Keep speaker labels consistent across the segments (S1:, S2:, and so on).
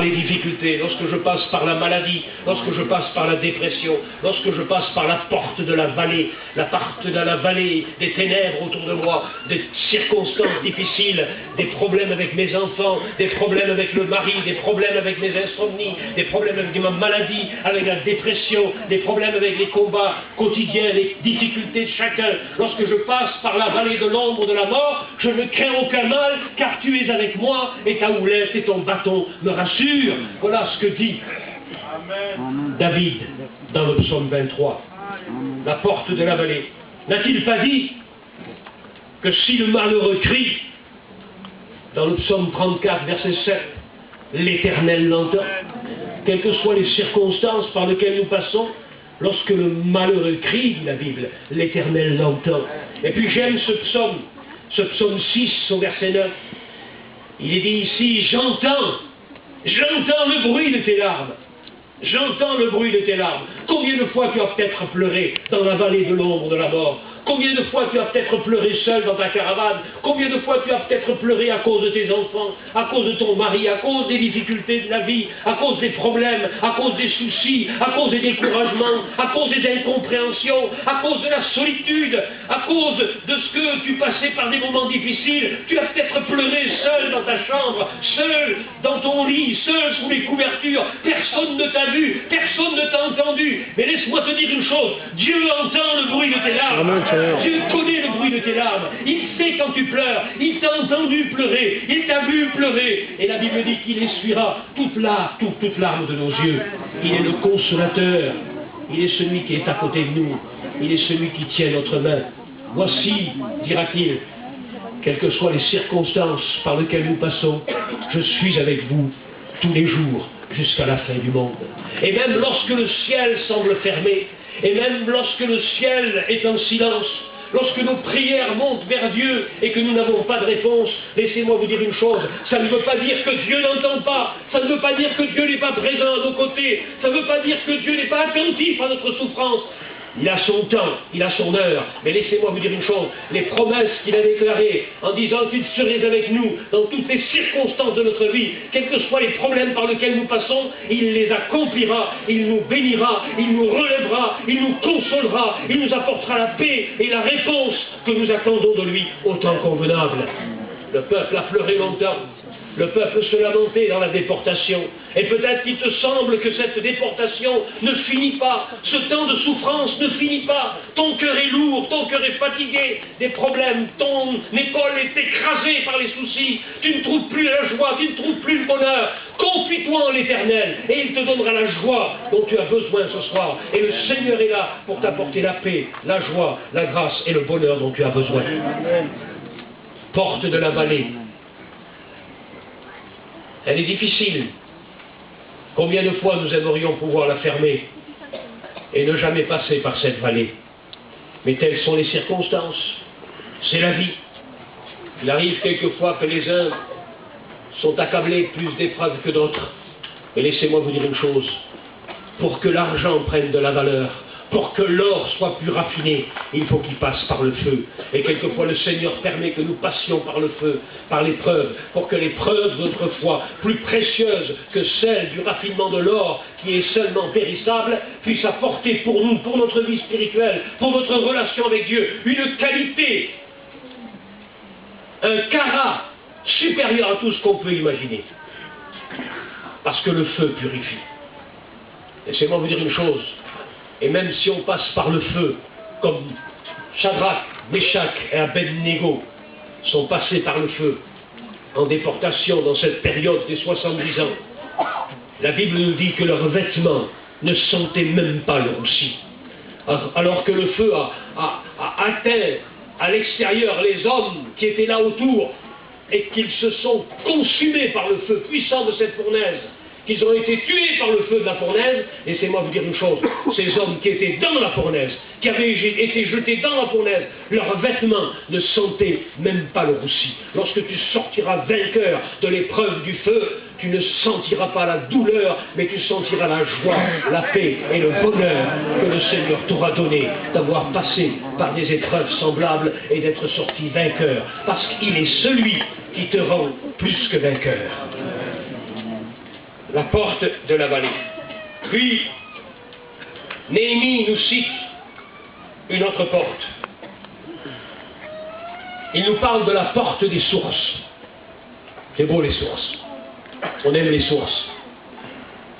S1: les difficultés, lorsque je passe par la maladie, lorsque je passe par la dépression, lorsque je passe par la porte de la vallée des ténèbres autour de moi, des circonstances difficiles, des problèmes avec mes enfants, des problèmes avec le mari, des problèmes avec mes insomnies, des problèmes avec ma maladie, avec la dépression, des problèmes avec les combats quotidiens, les difficultés de chacun. Lorsque je passe par la vallée de l'ombre de la mort, je ne crains aucun mal, car tu es avec moi, et ta houlette et ton bâton me rassurent. Voilà ce que dit David dans le psaume 23. La porte de la vallée. N'a-t-il pas dit que si le malheureux crie, dans le psaume 34, verset 7, l'Éternel l'entend, quelles que soient les circonstances par lesquelles nous passons, lorsque le malheureux crie, dit la Bible, l'Éternel l'entend. Et puis j'aime ce psaume 6, au verset 9. Il est dit ici, j'entends le bruit de tes larmes. J'entends le bruit de tes larmes. Combien de fois tu as peut-être pleuré dans la vallée de l'ombre de la mort? Combien de fois tu as peut-être pleuré seul dans ta caravane? Combien de fois tu as peut-être pleuré à cause de tes enfants, à cause de ton mari, à cause des difficultés de la vie, à cause des problèmes, à cause des soucis, à cause des découragements, à cause des incompréhensions, à cause de la solitude, à cause de ce que tu passais par des moments difficiles. Tu as peut-être pleuré seul dans ta chambre, seul dans ton lit, seul sous les couvertures. Personne ne t'a vu, personne ne t'a entendu. Mais laisse-moi te dire une chose, Dieu entend le bruit de tes larmes.
S2: Amen.
S1: Dieu connaît le bruit de tes larmes. Il sait quand tu pleures. Il t'a entendu pleurer. Il t'a vu pleurer. Et la Bible dit qu'il essuiera toute larme de nos yeux. Il est le consolateur. Il est celui qui est à côté de nous. Il est celui qui tient notre main. Voici, dira-t-il, quelles que soient les circonstances par lesquelles nous passons, je suis avec vous tous les jours jusqu'à la fin du monde. Et même lorsque le ciel semble fermé, et même lorsque le ciel est en silence, lorsque nos prières montent vers Dieu et que nous n'avons pas de réponse, laissez-moi vous dire une chose, ça ne veut pas dire que Dieu n'entend pas, ça ne veut pas dire que Dieu n'est pas présent à nos côtés, ça ne veut pas dire que Dieu n'est pas attentif à notre souffrance. Il a son temps, il a son heure, mais laissez-moi vous dire une chose, les promesses qu'il a déclarées en disant qu'il serait avec nous dans toutes les circonstances de notre vie, quels que soient les problèmes par lesquels nous passons, il les accomplira, il nous bénira, il nous relèvera, il nous consolera, il nous apportera la paix et la réponse que nous attendons de lui au temps convenable. Le peuple a pleuré longtemps. Le peuple se lamentait dans la déportation. Et peut-être qu'il te semble que cette déportation ne finit pas. Ce temps de souffrance ne finit pas. Ton cœur est lourd, ton cœur est fatigué. Des problèmes, ton épaule est écrasée par les soucis. Tu ne trouves plus la joie, tu ne trouves plus le bonheur. Confie-toi en l'Éternel et il te donnera la joie dont tu as besoin ce soir. Et le Seigneur est là pour t'apporter la paix, la joie, la grâce et le bonheur dont tu as besoin. Porte de la vallée. Elle est difficile. Combien de fois nous aimerions pouvoir la fermer et ne jamais passer par cette vallée? Mais telles sont les circonstances. C'est la vie. Il arrive quelquefois que les uns sont accablés plus d'épreuves que d'autres. Mais laissez-moi vous dire une chose. Pour que l'argent prenne de la valeur, pour que l'or soit plus raffiné, il faut qu'il passe par le feu. Et quelquefois le Seigneur permet que nous passions par le feu, par l'épreuve, pour que l'épreuve de notre foi, plus précieuse que celle du raffinement de l'or, qui est seulement périssable, puisse apporter pour nous, pour notre vie spirituelle, pour notre relation avec Dieu, une qualité, un carat supérieur à tout ce qu'on peut imaginer. Parce que le feu purifie. Laissez-moi vous dire une chose. Et même si on passe par le feu, comme Shadrach, Meshach et Abednego sont passés par le feu en déportation dans cette période des 70 ans, la Bible nous dit que leurs vêtements ne sentaient même pas le roussi. Alors que le feu a atteint à l'extérieur les hommes qui étaient là autour et qu'ils se sont consumés par le feu puissant de cette fournaise, qu'ils ont été tués par le feu de la fournaise, laissez-moi vous dire une chose, ces hommes qui étaient dans la fournaise, qui avaient été jetés dans la fournaise, leurs vêtements ne sentaient même pas le roussi. Lorsque tu sortiras vainqueur de l'épreuve du feu, tu ne sentiras pas la douleur, mais tu sentiras la joie, la paix et le bonheur que le Seigneur t'aura donné d'avoir passé par des épreuves semblables et d'être sorti vainqueur, parce qu'il est celui qui te rend plus que vainqueur. la porte de la vallée. Puis, Néhémie nous cite une autre porte. Il nous parle de la porte des sources. C'est beau les sources. On aime les sources.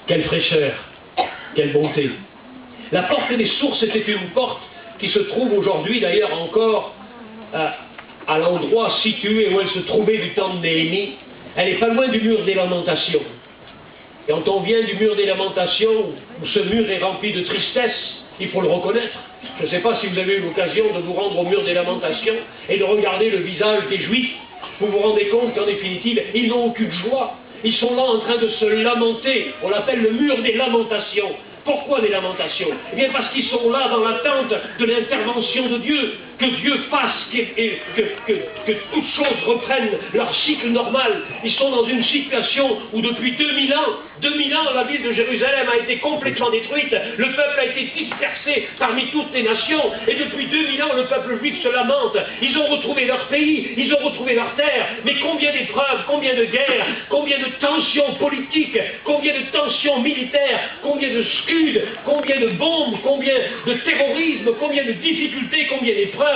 S1: Quelle fraîcheur, quelle bonté. La porte des sources était une porte qui se trouve aujourd'hui d'ailleurs encore à l'endroit situé où elle se trouvait du temps de Néhémie. Elle n'est pas loin du mur des lamentations. Et quand on vient du mur des lamentations, où ce mur est rempli de tristesse, il faut le reconnaître. Je ne sais pas si vous avez eu l'occasion de vous rendre au mur des lamentations et de regarder le visage des Juifs. Vous vous rendez compte qu'en définitive, ils n'ont aucune joie. Ils sont là en train de se lamenter. On l'appelle le mur des lamentations. Pourquoi des lamentations? Eh bien parce qu'ils sont là dans l'attente de l'intervention de Dieu, que Dieu fasse que toutes choses reprennent leur cycle normal. Ils sont dans une situation où depuis 2000 ans, la ville de Jérusalem a été complètement détruite, le peuple a été dispersé parmi toutes les nations, et depuis 2000 ans, le peuple juif se lamente. Ils ont retrouvé leur pays, ils ont retrouvé leur terre, mais combien d'épreuves, combien de guerres, combien de tensions politiques, combien de tensions militaires, combien de scuds, combien de bombes, combien de terrorisme, combien de difficultés, combien d'épreuves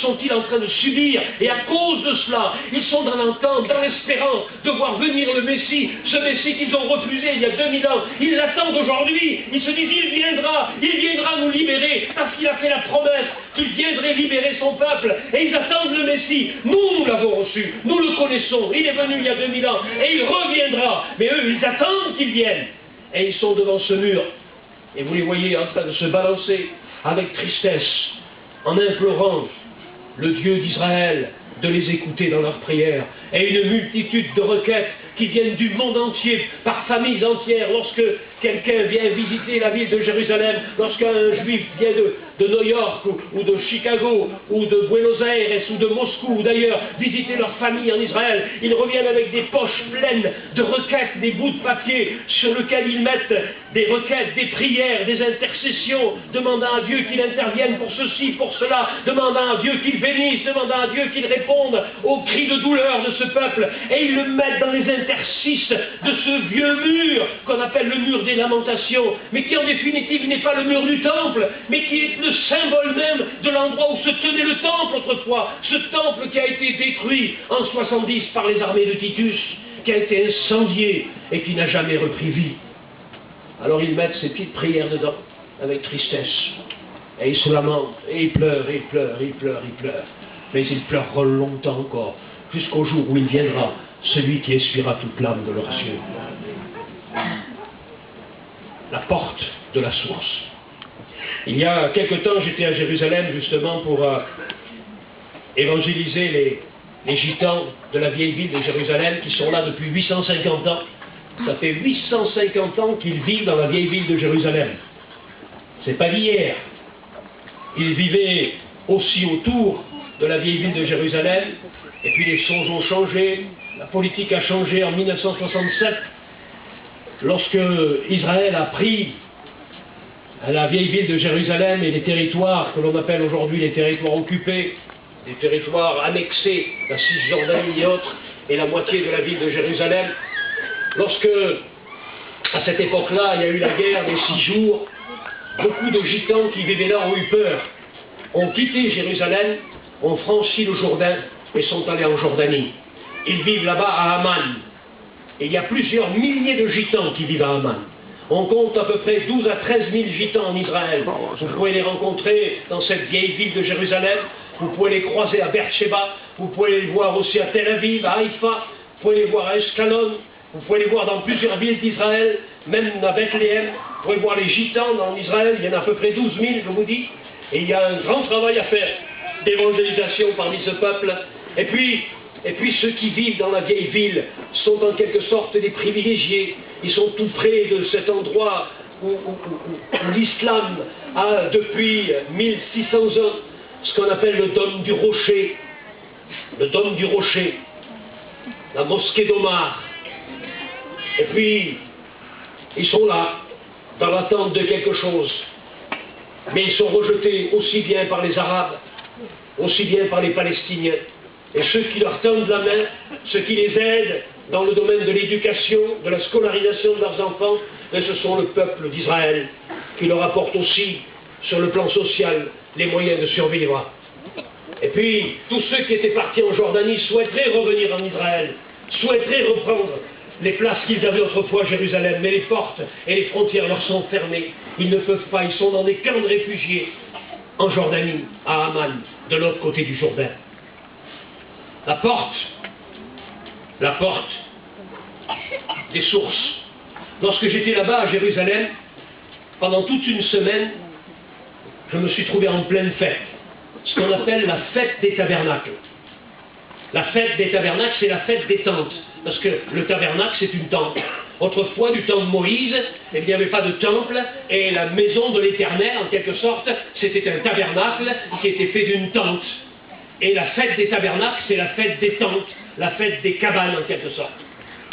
S1: sont-ils en train de subir? Et à cause de cela, ils sont dans l'attente, dans l'espérance de voir venir le Messie, ce Messie qu'ils ont refusé il y a 2000 ans. Ils l'attendent aujourd'hui, ils se disent il viendra nous libérer, parce qu'il a fait la promesse qu'il viendrait libérer son peuple, et ils attendent le Messie. Nous l'avons reçu, nous le connaissons, il est venu il y a 2000 ans, et il reviendra, mais eux, ils attendent qu'il vienne. Et ils sont devant ce mur, et vous les voyez en train de se balancer avec tristesse, en implorant le Dieu d'Israël de les écouter dans leurs prières, et une multitude de requêtes qui viennent du monde entier, par familles entières. Lorsque quelqu'un vient visiter la ville de Jérusalem, lorsqu'un juif vient de New York, ou de Chicago, ou de Buenos Aires, ou de Moscou, ou d'ailleurs, visiter leur famille en Israël, ils reviennent avec des poches pleines de requêtes, des bouts de papier sur lesquels ils mettent des requêtes, des prières, des intercessions, demandant à Dieu qu'il intervienne pour ceci, pour cela, demandant à Dieu qu'il bénisse, demandant à Dieu qu'il réponde aux cris de douleur de ce peuple, et ils le mettent dans les interstices de ce vieux mur qu'on appelle le mur des lamentations, mais qui en définitive n'est pas le mur du temple, mais qui est le symbole même de l'endroit où se tenait le temple autrefois, ce temple qui a été détruit en 70 par les armées de Titus, qui a été incendié et qui n'a jamais repris vie. Alors ils mettent ces petites prières dedans, avec tristesse, et ils se lamentent, et ils pleurent, et ils pleurent, et ils pleurent, ils pleurent, mais ils pleureront longtemps encore, jusqu'au jour où il viendra, celui qui essuiera toute l'âme de leurs yeux. La porte de la source. Il y a quelque temps, j'étais à Jérusalem justement pour évangéliser les gitans de la vieille ville de Jérusalem qui sont là depuis 850 ans. Ça fait 850 ans qu'ils vivent dans la vieille ville de Jérusalem. C'est pas d'hier. Ils vivaient aussi autour de la vieille ville de Jérusalem, et puis les choses ont changé, la politique a changé en 1967, lorsque Israël a pris la vieille ville de Jérusalem et les territoires que l'on appelle aujourd'hui les territoires occupés, les territoires annexés, la Cisjordanie et autres, et la moitié de la ville de Jérusalem. Lorsque, à cette époque-là, il y a eu la guerre des 6 jours, beaucoup de gitans qui vivaient là ont eu peur, ont quitté Jérusalem, ont franchi le Jourdain et sont allés en Jordanie. Ils vivent là-bas à Amman. Et il y a plusieurs milliers de gitans qui vivent à Amman. On compte à peu près 12 à 13 000 gitans en Israël. Vous pouvez les rencontrer dans cette vieille ville de Jérusalem, vous pouvez les croiser à Beersheba, vous pouvez les voir aussi à Tel Aviv, à Haïfa, vous pouvez les voir à Ashkelon, vous pouvez les voir dans plusieurs villes d'Israël, même à Bethléem. Vous pouvez voir les gitans dans Israël, il y en a à peu près 12 000, je vous dis. Et il y a un grand travail à faire d'évangélisation parmi ce peuple. Et puis ceux qui vivent dans la vieille ville sont en quelque sorte des privilégiés. Ils sont tout près de cet endroit où l'islam a depuis 1600 ans ce qu'on appelle le dôme du rocher. Le dôme du rocher, la mosquée d'Omar. Et puis, ils sont là, dans l'attente de quelque chose. Mais ils sont rejetés aussi bien par les Arabes, aussi bien par les Palestiniens. Et ceux qui leur tendent la main, ceux qui les aident, dans le domaine de l'éducation, de la scolarisation de leurs enfants, mais ce sont le peuple d'Israël qui leur apporte aussi, sur le plan social, les moyens de survivre. Et puis, tous ceux qui étaient partis en Jordanie souhaiteraient revenir en Israël, souhaiteraient reprendre les places qu'ils avaient autrefois à Jérusalem, mais les portes et les frontières leur sont fermées. Ils ne peuvent pas, ils sont dans des camps de réfugiés en Jordanie, à Amman, de l'autre côté du Jourdain. La porte des sources. Lorsque j'étais là-bas à Jérusalem, pendant toute une semaine, je me suis trouvé en pleine fête, ce qu'on appelle la fête des tabernacles. La fête des tabernacles, c'est la fête des tentes, parce que le tabernacle, c'est une tente. Autrefois, du temps de Moïse, il n'y avait pas de temple, et la maison de l'Éternel, en quelque sorte, c'était un tabernacle qui était fait d'une tente. Et la fête des tabernacles, c'est la fête des tentes, la fête des cabanes, en quelque sorte.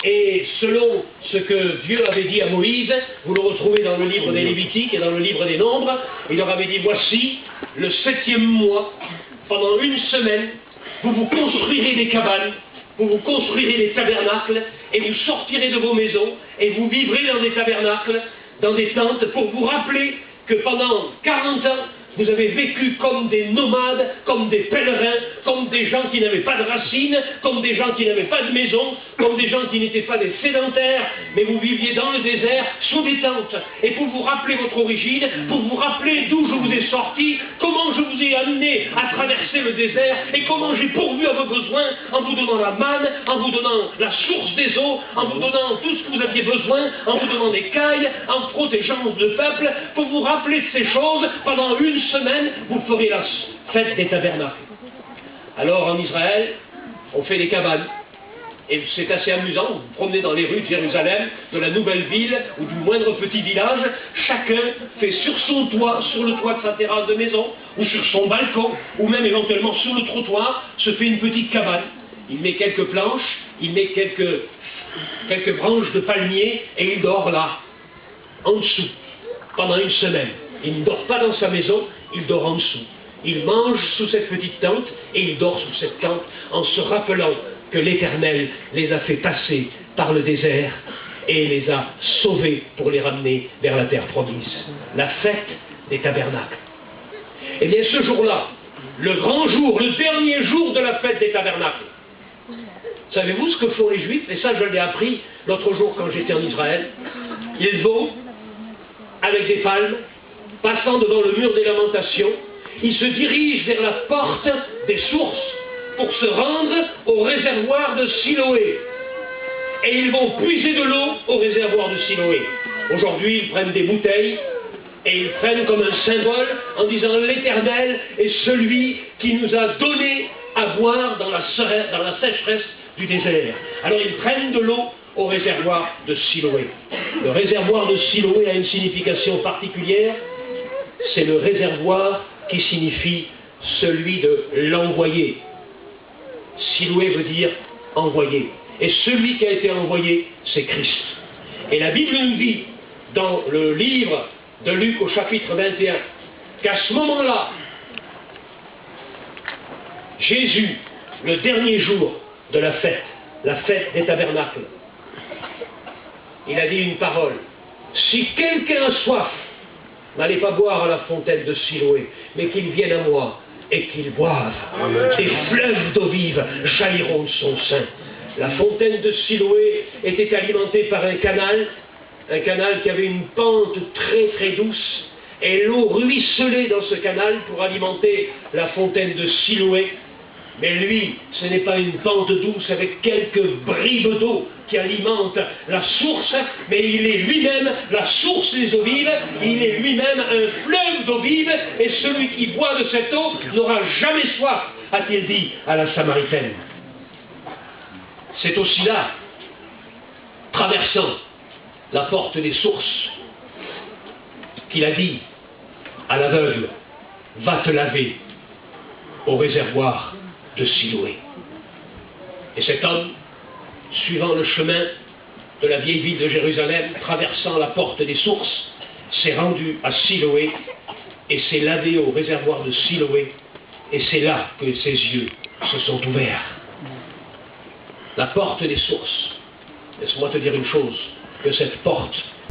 S1: Et selon ce que Dieu avait dit à Moïse, vous le retrouvez dans le livre des Lévitiques et dans le livre des Nombres, il leur avait dit, voici, le 7e mois, pendant une semaine, vous vous construirez des cabanes, vous vous construirez des tabernacles, et vous sortirez de vos maisons, et vous vivrez dans des tabernacles, dans des tentes, pour vous rappeler que pendant 40 ans, vous avez vécu comme des nomades, comme des pèlerins, comme des gens qui n'avaient pas de racines, comme des gens qui n'avaient pas de maison, comme des gens qui n'étaient pas des sédentaires, mais vous viviez dans le désert, sous des tentes. Et pour vous rappeler votre origine, pour vous rappeler d'où je vous ai sorti, comment je vous ai amené à traverser le désert, et comment j'ai pourvu à vos besoins, en vous donnant la manne, en vous donnant la source des eaux, en vous donnant tout ce que vous aviez besoin, en vous donnant des cailles, en protégeant le peuple, pour vous rappeler de ces choses pendant une semaine, vous ferez la fête des tabernacles. Alors en Israël, on fait des cabanes. Et c'est assez amusant, vous vous promenez dans les rues de Jérusalem, de la nouvelle ville, ou du moindre petit village, chacun fait sur son toit, sur le toit de sa terrasse de maison, ou sur son balcon, ou même éventuellement sur le trottoir, se fait une petite cabane. Il met quelques planches, il met quelques branches de palmier, et il dort là, en dessous, pendant une semaine. Il ne dort pas dans sa maison, il dort en dessous. Il mange sous cette petite tente et il dort sous cette tente en se rappelant que l'Éternel les a fait passer par le désert et les a sauvés pour les ramener vers la terre promise. La fête des tabernacles. Et bien ce jour-là, le grand jour, le dernier jour de la fête des tabernacles, savez-vous ce que font les Juifs? Et ça je l'ai appris l'autre jour quand j'étais en Israël. Ils vont avec des palmes, passant devant le mur des lamentations, ils se dirigent vers la porte des sources pour se rendre au réservoir de Siloé. Et ils vont puiser de l'eau au réservoir de Siloé. Aujourd'hui, ils prennent des bouteilles et ils prennent comme un symbole en disant l'Éternel est celui qui nous a donné à boire dans la sécheresse du désert. Alors ils prennent de l'eau au réservoir de Siloé. Le réservoir de Siloé a une signification particulière. C'est le réservoir qui signifie celui de l'envoyé. Siloé veut dire envoyé. Et celui qui a été envoyé, c'est Christ. Et la Bible nous dit, dans le livre de Luc au chapitre 21, qu'à ce moment-là, Jésus, le dernier jour de la fête des tabernacles, il a dit une parole. Si quelqu'un a soif, n'allez pas boire à la fontaine de Siloé, mais qu'il vienne à moi et qu'il boive. Des fleuves d'eau vive jailliront de son sein. La fontaine de Siloé était alimentée par un canal qui avait une pente très très douce, et l'eau ruisselait dans ce canal pour alimenter la fontaine de Siloé. Mais lui, ce n'est pas une pente douce avec quelques bribes d'eau qui alimentent la source, mais il est lui-même la source des eaux vives, il est lui-même un fleuve d'eau vive, et celui qui boit de cette eau n'aura jamais soif, a-t-il dit à la Samaritaine. C'est aussi là, traversant la porte des sources, qu'il a dit à l'aveugle, va te laver au réservoir de Siloé. Et cet homme, suivant le chemin de la vieille ville de Jérusalem, traversant la porte des sources, s'est rendu à Siloé et s'est lavé au réservoir de Siloé, et c'est là que ses yeux se sont ouverts. La porte des sources. laisse-moi te dire une chose, que cette porte